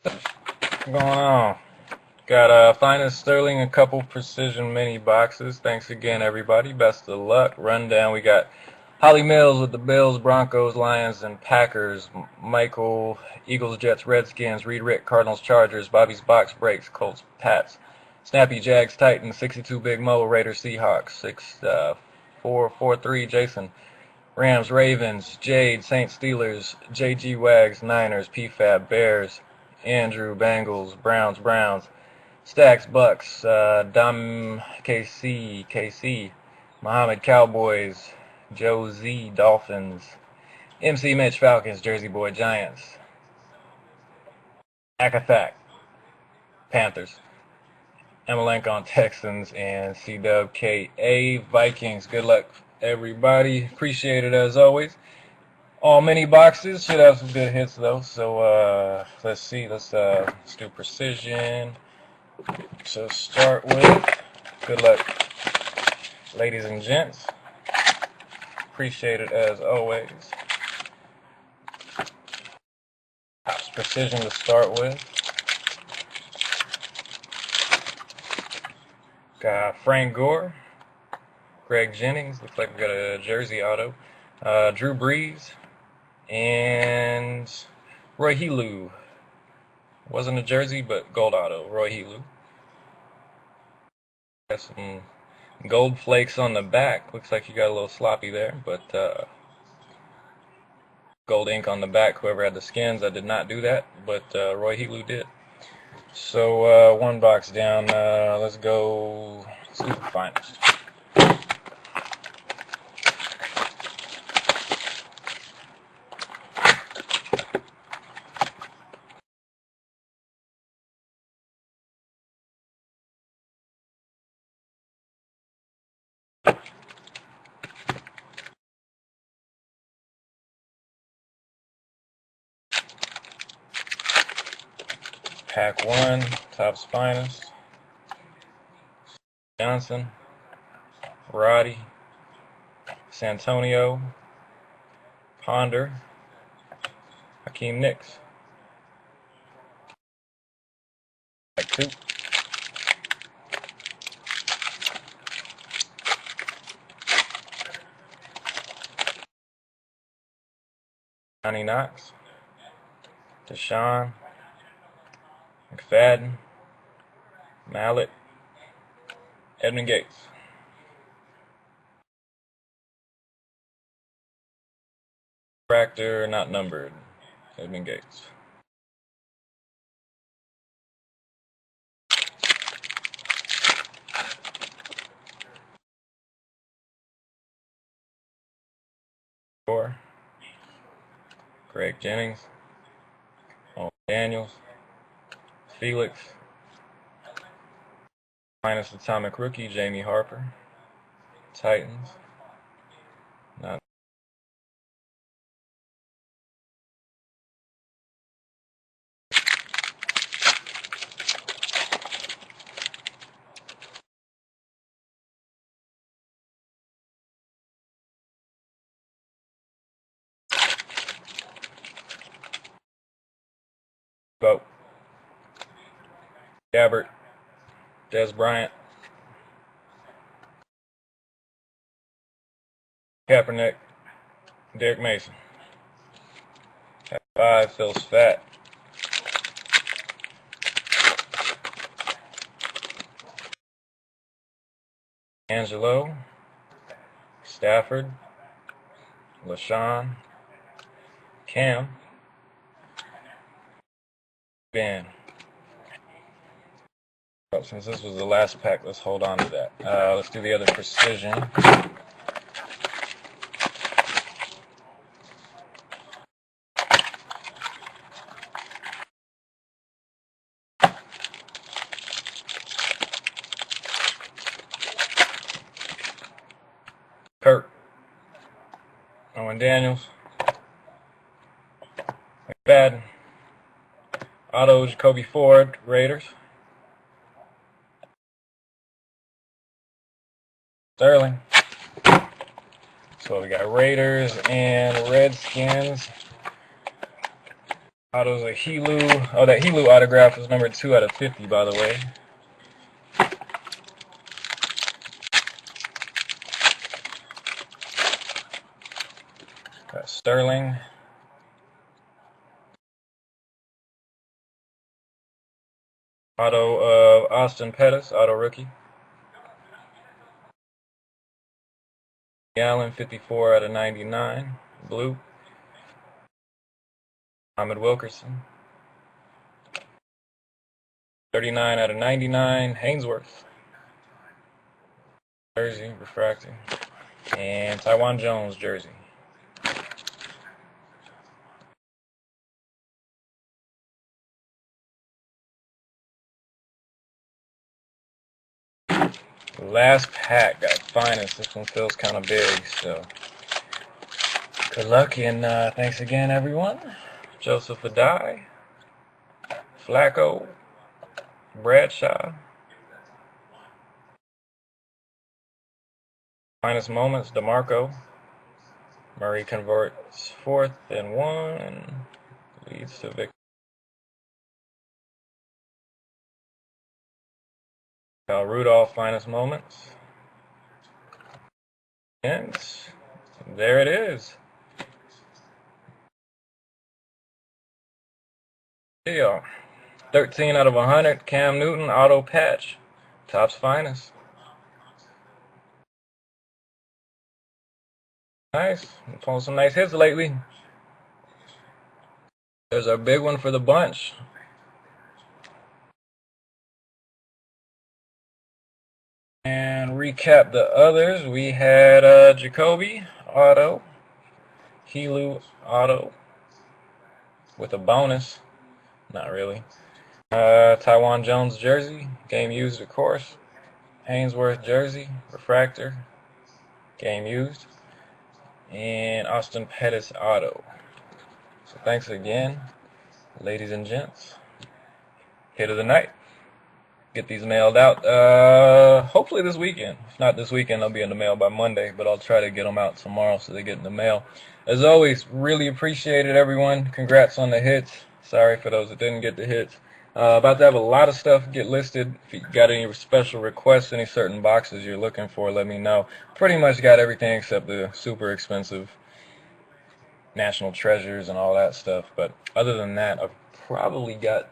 What's going on? Got Finest Sterling, a couple precision mini boxes. Thanks again, everybody. Best of luck. Rundown. We got Holly Mills with the Bills, Broncos, Lions, and Packers. Michael, Eagles, Jets, Redskins. Reed Rick, Cardinals, Chargers. Bobby's Box Breaks, Colts, Pats. Snappy, Jags, Titans. 62 Big Mo, Raiders, Seahawks. 443 Jason. Rams, Ravens. Jade, Saints, Steelers. JG Wags, Niners. PFAB, Bears. Andrew, Bengals. Browns. Stacks, Bucks. Dom, KC. Muhammad, Cowboys. Joe Z, Dolphins. MC Mitch, Falcons. Jersey Boy, Giants. Akathak, Panthers. Emelenkon, Texans. And CWKA, Vikings. Good luck, everybody. Appreciate it as always. All mini boxes should have some good hits though. So let's see. Let's do precision. So start with good luck, ladies and gents. Appreciate it as always. House precision to start with. Got Frank Gore, Greg Jennings. Looks like we got a jersey auto. Drew Brees and Roy Helu. Wasn't a jersey, but gold auto. Roy Helu. Got some gold flakes on the back. Looks like you got a little sloppy there, but gold ink on the back. Whoever had the skins, I did not do that, but Roy Helu did. So one box down. Let's go. Let's do the finest. Pack 1, Topps Finest, Johnson, Roddy, Santonio, Ponder, Hakeem Nicks. Pack 2. Johnny Knox, Deshaun, McFadden, Mallet, Edmund Gates. Fractor not numbered, Edmund Gates. Greg Jennings, Daniels, Felix, minus atomic rookie, Jamie Harper, Titans, not vote. Gabbert, Des Bryant, Kaepernick, Derek Mason. At 5, Phil's Fat. Angelo, Stafford, LaShawn, Cam, Ben. Oh, since this was the last pack, let's hold on to that. Let's do the other precision. Kurt, Owen Daniels, McFadden, auto Jacoby Ford, Raiders, Sterling. So we got Raiders and Redskins. Auto's a Helu. Oh, that Helu autograph is number 2 out of 50, by the way. Got Sterling. Auto of Austin Pettis, auto rookie. Allen, 54 out of 99, blue. Ahmed Wilkerson, 39 out of 99, Hainsworth. Jersey, refracting. And Taiwan Jones, jersey. Last pack, got Finest. This one feels kind of big, so good luck, and thanks again, everyone. Joseph Adai, Flacco, Bradshaw, Finest Moments, DeMarco. Murray converts 4th and 1, leads to victory. Kyle Rudolph, Finest Moments. And there it is. Yeah. 13 out of 100, Cam Newton, auto patch. Topps Finest. Nice. I'm pulling some nice hits lately. There's our big one for the bunch. And recap the others. We had Jacoby, auto. Helu, auto. With a bonus. Not really. Taiwan Jones, jersey. Game used, of course. Hainsworth, jersey. Refractor. Game used. And Austin Pettis, auto. So thanks again, ladies and gents. Hit of the night. Get these mailed out hopefully this weekend. If not this weekend, they'll be in the mail by Monday, but I'll try to get them out tomorrow so they get in the mail. As always, really appreciate it, everyone. Congrats on the hits. Sorry for those that didn't get the hits. About to have a lot of stuff get listed. If you got any special requests, any certain boxes you're looking for, let me know. Pretty much got everything except the super expensive national treasures and all that stuff. But other than that, I've probably got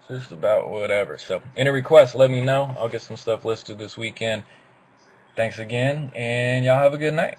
just about whatever. So any requests, let me know. I'll get some stuff listed this weekend. Thanks again, and y'all have a good night.